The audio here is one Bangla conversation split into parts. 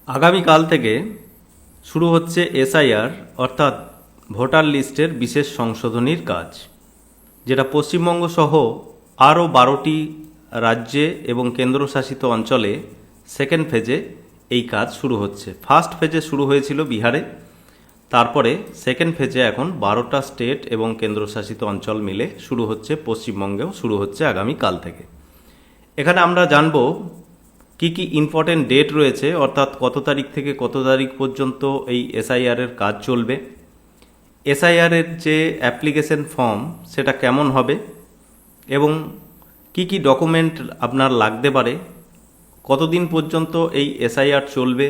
আগামীকাল থেকে শুরু হচ্ছে এসআইআর অর্থাৎ ভোটার লিস্টের বিশেষ সংশোধনীর কাজ, যেটা পশ্চিমবঙ্গ সহ আরও 12টি রাজ্যে এবং কেন্দ্রশাসিত অঞ্চলে সেকেন্ড ফেজে এই কাজ শুরু হচ্ছে। ফার্স্ট ফেজে শুরু হয়েছিল বিহারে, তারপরে সেকেন্ড ফেজে এখন 12টা স্টেট এবং কেন্দ্রশাসিত অঞ্চল মিলে শুরু হচ্ছে, পশ্চিমবঙ্গেও শুরু হচ্ছে আগামীকাল থেকে। এখানে আমরা জানব কি কি ইম্পর্টেন্ট ডেট রয়েছে, অর্থাৎ কত তারিখ থেকে কত তারিখ পর্যন্ত এই এসআইআরের কাজ চলবে, এসআইআরের যে অ্যাপ্লিকেশন ফর্ম সেটা কেমন হবে এবং কি কি ডকুমেন্ট আপনার লাগতে পারে, কতদিন পর্যন্ত এই এসআইআর চলবে,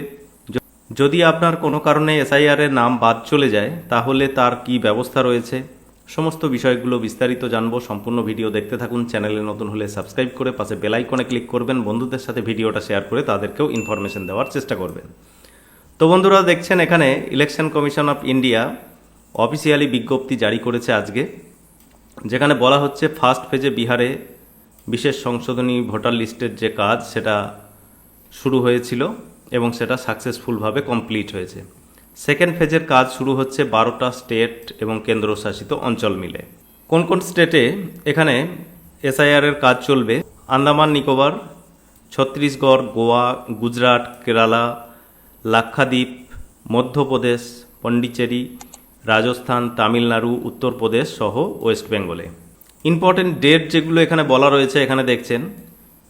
যদি আপনার কোনো কারণে এসআইআরের নাম বাদ চলে যায় তাহলে তার কি ব্যবস্থা রয়েছে, সমস্ত বিষয়গুলো বিস্তারিত জানবো। সম্পূর্ণ ভিডিও দেখতে থাকুন। চ্যানেলে নতুন হলে সাবস্ক্রাইব করে পাশে বেল আইকনে ক্লিক করবেন। বন্ধুদের সাথে ভিডিওটা শেয়ার করে তাদেরকেও ইনফরমেশন দেওয়ার চেষ্টা করবেন। তো বন্ধুরা, দেখছেন এখানে election commission of India officially বিজ্ঞপ্তি জারি করেছে আজকে, যেখানে বলা হচ্ছে ফার্স্ট ফেজে বিহারে বিশেষ সংশোধনী ভোটার লিস্টের যে কাজ সেটা শুরু হয়েছিল এবং সেটা সাকসেসফুলভাবে কমপ্লিট হয়েছে। সেকেন্ড ফেজের কাজ শুরু হচ্ছে 12টা স্টেট এবং কেন্দ্রশাসিত অঞ্চল মিলে। কোন কোন স্টেটে এখানে এসআইআরের কাজ চলবে? আন্দামান নিকোবর, ছত্তিশগড়, গোয়া, গুজরাট, কেরালা, লাক্ষাদ্বীপ, মধ্যপ্রদেশ, পন্ডিচেরি, রাজস্থান, তামিলনাড়ু, উত্তরপ্রদেশ সহ ওয়েস্ট বেঙ্গলে। ইম্পর্টেন্ট ডেট যেগুলো এখানে বলা রয়েছে, এখানে দেখছেন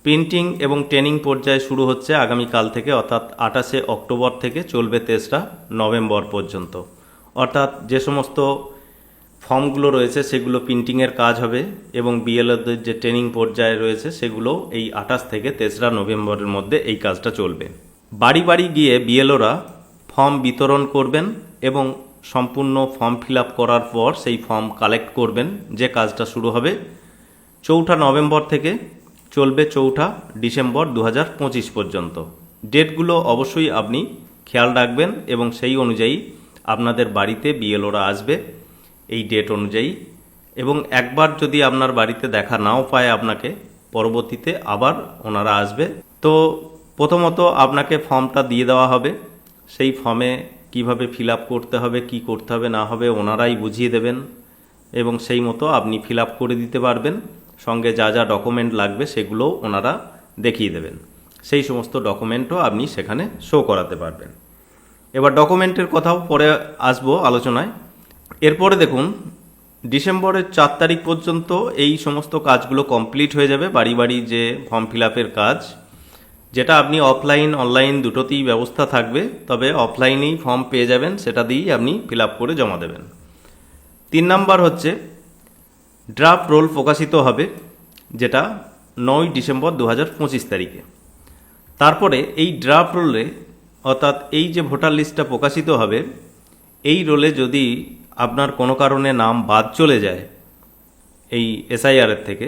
প্রিন্টিং এবং ট্রেনিং পর্যায়ে শুরু হচ্ছে আগামীকাল থেকে, অর্থাৎ 28শে অক্টোবর থেকে চলবে 23রা নভেম্বর পর্যন্ত। অর্থাৎ যে সমস্ত ফর্মগুলো রয়েছে সেগুলো প্রিন্টিংয়ের কাজ হবে এবং বিএলওদের যে ট্রেনিং পর্যায়ে রয়েছে সেগুলো এই 28 থেকে 23রা নভেম্বরের মধ্যে এই কাজটা চলবে। বাড়ি বাড়ি গিয়ে বিএলওরা ফর্ম বিতরণ করবেন এবং সম্পূর্ণ ফর্ম ফিল আপ করার পর সেই ফর্ম কালেক্ট করবেন, যে কাজটা শুরু হবে 4ঠা নভেম্বর থেকে চলবে 4ঠা ডিসেম্বর 2025 পর্যন্ত। ডেটগুলো অবশ্যই আপনি খেয়াল রাখবেন এবং সেই অনুযায়ী আপনাদের বাড়িতে বিএলওরা আসবে এই ডেট অনুযায়ী, এবং একবার যদি আপনার বাড়িতে দেখা নাও পায় আপনাকে, পরবর্তীতে আবার ওনারা আসবে। তো প্রথমত আপনাকে ফর্মটা দিয়ে দেওয়া হবে, সেই ফর্মে কিভাবে ফিল আপ করতে হবে, কি করতে হবে না হবে ওনারাই বুঝিয়ে দেবেন এবং সেই মতো আপনি ফিল আপ করে দিতে পারবেন। সঙ্গে যা যা ডকুমেন্ট লাগবে সেগুলোও ওনারা দেখিয়ে দেবেন, সেই সমস্ত ডকুমেন্টও আপনি সেখানে শো করাতে পারবেন। এবার ডকুমেন্টের কথাও পরে আসবো আলোচনায়। এরপরে দেখুন, ডিসেম্বরের 4 তারিখ পর্যন্ত এই সমস্ত কাজগুলো কমপ্লিট হয়ে যাবে, বাড়ি বাড়ি যে ফর্ম ফিল আপের কাজ, যেটা আপনি অফলাইন অনলাইন দুটোতেই ব্যবস্থা থাকবে, তবে অফলাইনেই ফর্ম পেয়ে যাবেন, সেটা দিয়েই আপনি ফিল আপ করে জমা দেবেন। 3 নাম্বার হচ্ছে ড্রাফট রোল প্রকাশিত হবে, যেটা 9 ডিসেম্বর 2025 তারিখে। তারপরে এই ড্রাফট রোলে, অর্থাৎ এই যে ভোটার লিস্টটা প্রকাশিত হবে, এই রোলে যদি আপনার কোনো কারণে নাম বাদ চলে যায় এই এসআইআরের থেকে,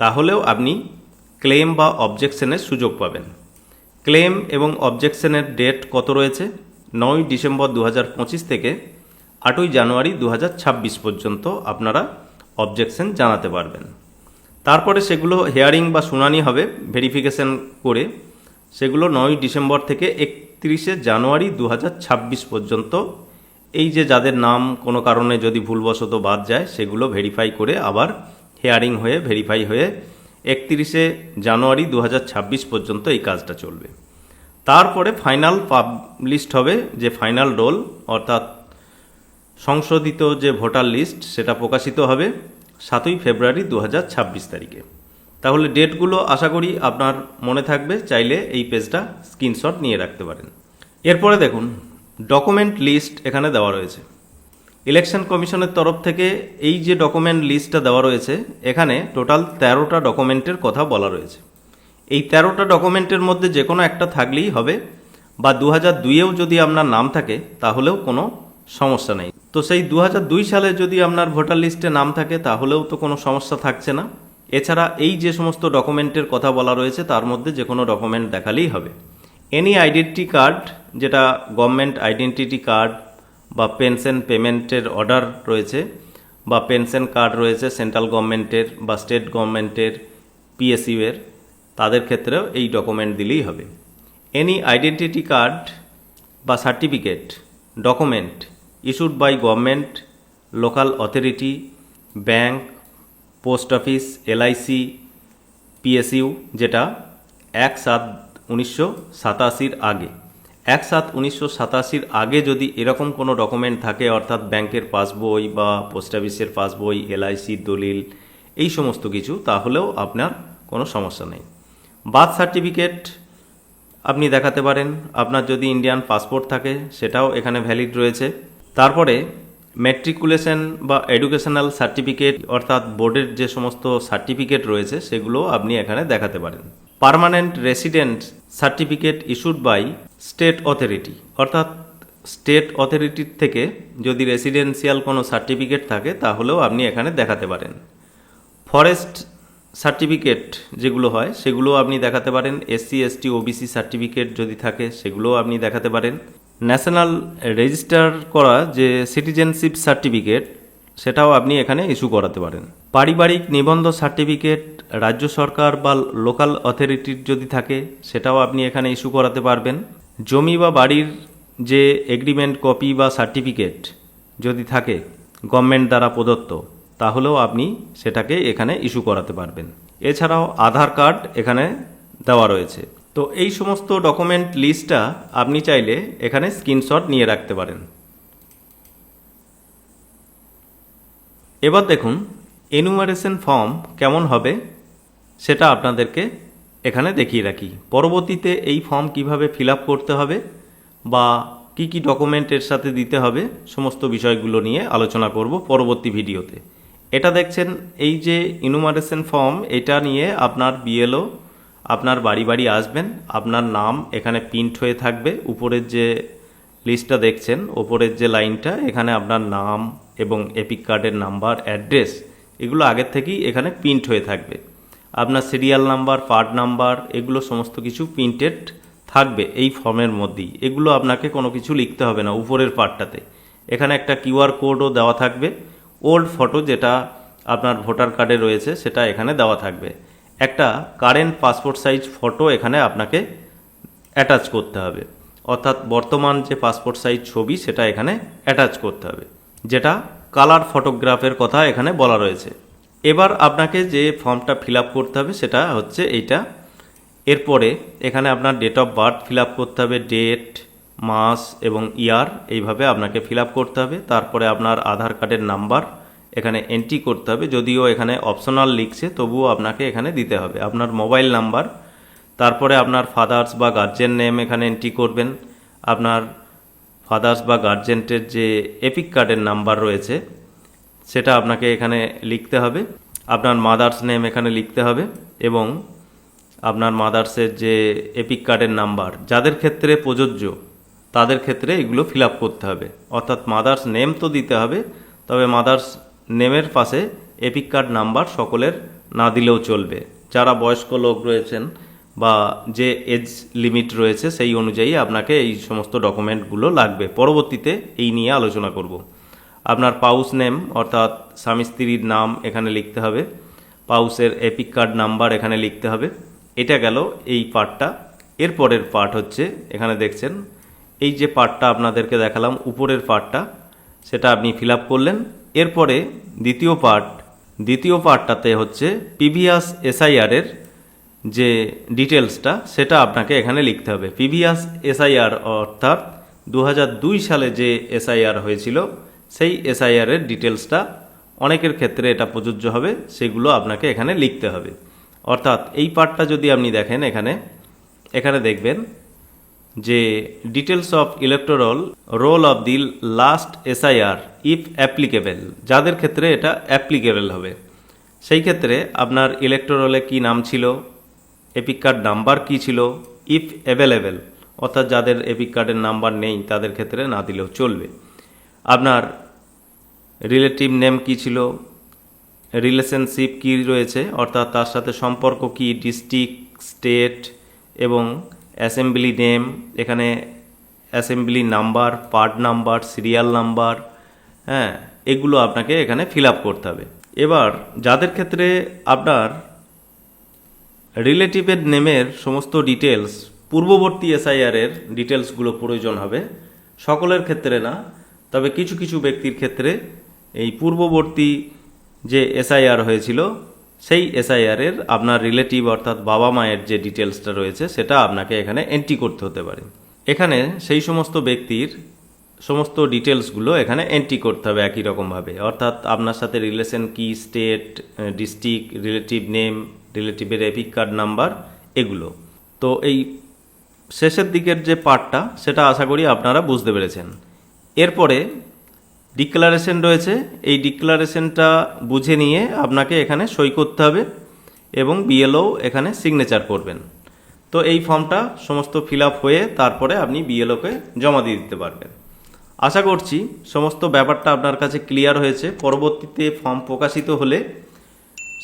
তাহলেও আপনি ক্লেম বা অবজেকশনের সুযোগ পাবেন। ক্লেম এবং অবজেকশনের ডেট কত রয়েছে? 9 ডিসেম্বর 2025 থেকে 8ই জানুয়ারি 2026 পর্যন্ত আপনারা অবজেকশন জানাতে পারবেন। তারপরে সেগুলো হিয়ারিং বা শুনানি হবে ভেরিফিকেশন করে, সেগুলো 9 ডিসেম্বর থেকে 31শে জানুয়ারি 2026 পর্যন্ত। এই যে যাদের নাম কোনো কারণে যদি ভুলবশত বাদ যায় সেগুলো ভেরিফাই করে আবার হিয়ারিং হয়ে ভেরিফাই হয়ে 31শে জানুয়ারি 2026 পর্যন্ত এই কাজটা চলবে। তারপরে ফাইনাল পাবলিশড হবে, যে ফাইনাল রোল অর্থাৎ সংশোধিত যে ভোটার লিস্ট সেটা প্রকাশিত হবে 7ই ফেব্রুয়ারি 2026 তারিখে। তাহলে ডেটগুলো আশা করি আপনার মনে থাকবে, চাইলে এই পেজটা স্ক্রিনশট নিয়ে রাখতে পারেন। এরপরে দেখুন ডকুমেন্ট লিস্ট এখানে দেওয়া রয়েছে ইলেকশন কমিশনের তরফ থেকে। এই যে ডকুমেন্ট লিস্টটা দেওয়া রয়েছে, এখানে টোটাল 13টা ডকুমেন্টের কথা বলা রয়েছে। এই 13টা ডকুমেন্টের মধ্যে যে কোনো একটা থাকলেই হবে, বা 2002-এও যদি আপনার নাম থাকে তাহলেও কোনো সমস্যা নেই। তো সেই 2002 সালে যদি আপনার ভোটার লিস্টে নাম থাকে তাহলেও তো কোনো সমস্যা থাকছে না। এছাড়া এই যে সমস্ত ডকুমেন্টের কথা বলা রয়েছে তার মধ্যে যে কোনো ডকুমেন্ট দেখালেই হবে। এনি আইডেন্টি কার্ড, যেটা গভর্নমেন্ট আইডেন্টিটি কার্ড বা পেনশন পেমেন্টের অর্ডার রয়েছে, বা পেনশন কার্ড রয়েছে সেন্ট্রাল গভর্নমেন্টের বা স্টেট গভর্নমেন্টের পিএসইউ এর, তাদের ক্ষেত্রেও এই ডকুমেন্ট দিলেই হবে। এনি আইডেন্টিটি কার্ড বা certificate document issued by government, local authority, bank, post office, LIC, PSU, যেটা 1/7/1987 আগে। 1/7/1987 আগে যদি এরকম কোনো ডকুমেন্ট থাকে, অর্থাৎ ব্যাংকের পাসবই বা পোস্ট অফিসের পাসবই, এলআইসির দলিল, এই সমস্ত কিছু, তাহলেও আপনার কোনো সমস্যা নেই। বার্থ সার্টিফিকেট আপনি দেখাতে পারেন। আপনার যদি ইন্ডিয়ান পাসপোর্ট থাকে সেটাও এখানে ভ্যালিড রয়েছে। তারপরে ম্যাট্রিকুলেশন বা এডুকেশনাল সার্টিফিকেট, অর্থাৎ বোর্ডের যে সমস্ত সার্টিফিকেট রয়েছে সেগুলো আপনি এখানে দেখাতে পারেন। Permanent resident certificate issued by state authority, অর্থাৎ স্টেট অথরিটির থেকে যদি রেসিডেন্সিয়াল কোনো সার্টিফিকেট থাকে তাহলেও আপনি এখানে দেখাতে পারেন। ফরেস্ট সার্টিফিকেট যেগুলো হয় সেগুলো আপনি দেখাতে পারেন। এসসি এসটি ওবিসি সার্টিফিকেট যদি থাকে সেগুলোও আপনি দেখাতে পারেন। ন্যাশনাল রেজিস্টার করা যে সিটিজেনশিপ সার্টিফিকেট সেটাও আপনি এখানে ইস্যু করাতে পারেন। পারিবারিক নিবন্ধ সার্টিফিকেট রাজ্য সরকার বা লোকাল অথরিটির যদি থাকে সেটাও আপনি এখানে ইস্যু করাতে পারবেন। জমি বা বাড়ির যে এগ্রিমেন্ট কপি বা সার্টিফিকেট যদি থাকে গভর্নমেন্ট দ্বারা প্রদত্ত, তাহলেও আপনি সেটাকে এখানে ইস্যু করাতে পারবেন। এছাড়াও আধার কার্ড এখানে দেওয়া রয়েছে। তো এই সমস্ত ডকুমেন্ট লিস্টটা আপনি চাইলে এখানে স্ক্রিনশট নিয়ে রাখতে পারেন। এবার দেখুন এনুমারেশন ফর্ম কেমন হবে সেটা আপনাদেরকে এখানে দেখিয়ে রাখি। পরবর্তীতে এই ফর্ম কিভাবে ফিল আপ করতে হবে বা কি কি ডকুমেন্ট এর সাথে দিতে হবে সমস্ত বিষয়গুলো নিয়ে আলোচনা করব পরবর্তী ভিডিওতে। এটা দেখছেন এই যে ইনুমারেশন ফর্ম, এটা নিয়ে আপনার বিএলও আপনার বাড়ি বাড়ি আসবেন। আপনার নাম এখানে প্রিন্ট হয়ে থাকবে। উপরের যে লিস্টটা দেখছেন, ওপরের যে লাইনটা, এখানে আপনার নাম এবং এপিক কার্ডের নাম্বার, অ্যাড্রেস, এগুলো আগের থেকেই এখানে প্রিন্ট হয়ে থাকবে। আপনার সিরিয়াল নাম্বার, পার্ট নাম্বার, এগুলো সমস্ত কিছু প্রিন্টেড থাকবে এই ফর্মের মধ্যেই। এগুলো আপনাকে কোনো কিছু লিখতে হবে না। উপরের পার্টটাতে এখানে একটা কিউআর কোডও দেওয়া থাকবে। ওল্ড ফটো যেটা আপনার ভোটার কার্ডে রয়েছে সেটা এখানে দেওয়া থাকবে। একটা কারেন্ট পাসপোর্ট সাইজ ফটো এখানে আপনাকে অ্যাটাচ করতে হবে, অর্থাৎ বর্তমান যে পাসপোর্ট সাইজ ছবি সেটা এখানে অ্যাটাচ করতে হবে, যেটা কালার ফটোগ্রাফের কথা এখানে বলা রয়েছে। এবার আপনাকে যে ফর্মটা ফিল আপ করতে হবে সেটা হচ্ছে এইটা। এরপরে এখানে আপনার date of birth fill up করতে হবে, ডেট, মাস এবং ইয়ার, এইভাবে আপনাকে ফিল আপ করতে হবে। তারপরে আপনার আধার কার্ডের নাম্বার এখানে এন্ট্রি করতে হবে, যদিও এখানে অপশনাল লিখছে তবুও আপনাকে এখানে দিতে হবে। আপনার মোবাইল নাম্বার, তারপরে আপনার ফাদার্স বা গার্জেন নেম এখানে এন্ট্রি করবেন। আপনার ফাদার্স বা গার্জেন্টের যে এপিক কার্ডের নাম্বার রয়েছে সেটা আপনাকে এখানে লিখতে হবে। আপনার মাদার্স নেম এখানে লিখতে হবে এবং আপনার মাদার্সের যে এপিক কার্ডের নাম্বার যাদের ক্ষেত্রে প্রযোজ্য তাদের ক্ষেত্রে এগুলো ফিল আপ করতে হবে। অর্থাৎ মাদার্স নেম তো দিতে হবে, তবে মাদার্স নেমের পাশে এপিক কার্ড নাম্বার সকলের না দিলেও চলবে। যারা বয়স্ক লোক রয়েছেন বা যে এজ লিমিট রয়েছে সেই অনুযায়ী আপনাকে এই সমস্ত ডকুমেন্টগুলো লাগবে। পরবর্তীতে এই নিয়ে আলোচনা করব। আপনার পাউস নেম অর্থাৎ স্বামী স্ত্রীর নাম এখানে লিখতে হবে, পাউসের এপিক কার্ড নাম্বার এখানে লিখতে হবে। এটা গেল এই পার্টটা। এরপরের পার্ট হচ্ছে এখানে দেখছেন এই যে পার্টটা আপনাদেরকে দেখালাম উপরের পার্টটা, সেটা আপনি ফিল আপ করলেন। এরপরে দ্বিতীয় পার্টটাতে হচ্ছে প্রিভিয়াস এসআইআরের যে ডিটেলসটা সেটা আপনাকে এখানে লিখতে হবে। প্রিভিয়াস এসআইআর অর্থাৎ 2002 সালে যে এসআইআর হয়েছিল সেই এসআইআরের ডিটেলসটা অনেকের ক্ষেত্রে এটা প্রযোজ্য হবে, সেগুলো আপনাকে এখানে লিখতে হবে। অর্থাৎ এই পার্টটা যদি আপনি দেখেন এখানে দেখবেন যে details of electoral role of the last SIR if applicable, যাদের ক্ষেত্রে এটা অ্যাপ্লিকেবল হবে সেই ক্ষেত্রে আপনার ইলেকটোরালে কি নাম ছিল, এপিক কার্ড নাম্বার কী ছিল, ইফ অ্যাভেলেবেল অর্থাৎ যাদের এপিক কার্ডের নাম্বার নেই তাদের ক্ষেত্রে না দিলেও চলবে। আপনার রিলেটিভ নেম কী ছিল, রিলেশনশিপ কী রয়েছে অর্থাৎ তার সাথে সম্পর্ক কী, ডিস্ট্রিক্ট, স্টেট এবং অ্যাসেম্বলি নেম, এখানে assembly number, part number, serial number, হ্যাঁ, এগুলো আপনাকে এখানে ফিল আপ করতে হবে। এবার যাদের ক্ষেত্রে আপনার রিলেটিভের নেমের সমস্ত ডিটেলস পূর্ববর্তী এসআইআরের ডিটেলসগুলো প্রয়োজন হবে। সকলের ক্ষেত্রে না, তবে কিছু কিছু ব্যক্তির ক্ষেত্রে এই পূর্ববর্তী যে এসআইআর হয়েছিল সেই এসআইআরের আপনার রিলেটিভ অর্থাৎ বাবা মায়ের যে ডিটেলসটা রয়েছে সেটা আপনাকে এখানে এন্ট্রি করতে হতে পারে। এখানে সেই সমস্ত ব্যক্তির সমস্ত ডিটেলসগুলো এখানে এন্ট্রি করতে হবে একই রকমভাবে, অর্থাৎ আপনার সাথে রিলেশন কি, স্টেট, ডিস্ট্রিক্ট, রিলেটিভ নেম, রিলেটিভের এপিক কার্ড নাম্বার, এগুলো। তো এই শেষের দিকের যে পার্টটা সেটা আশা করি আপনারা বুঝতে পেরেছেন। এরপরে ডিক্লারেশন রয়েছে, এই ডিক্লারেশনটা বুঝে নিয়ে আপনাকে এখানে সই করতে হবে এবং বিএলও এখানে সিগনেচার করবেন। তো এই ফর্মটা সমস্ত ফিল আপ হয়ে তারপরে আপনি বিএলওকে জমা দিয়ে দিতে পারবেন। আশা করছি সমস্ত ব্যাপারটা আপনার কাছে ক্লিয়ার হয়েছে। পরবর্তীতে ফর্ম প্রকাশিত হলে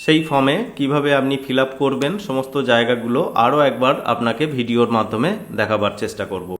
সেই ফর্মে কিভাবে আপনি ফিল আপ করবেন সমস্ত জায়গাগুলো আরও একবার আপনাকে ভিডিওর মাধ্যমে দেখাবার চেষ্টা করব।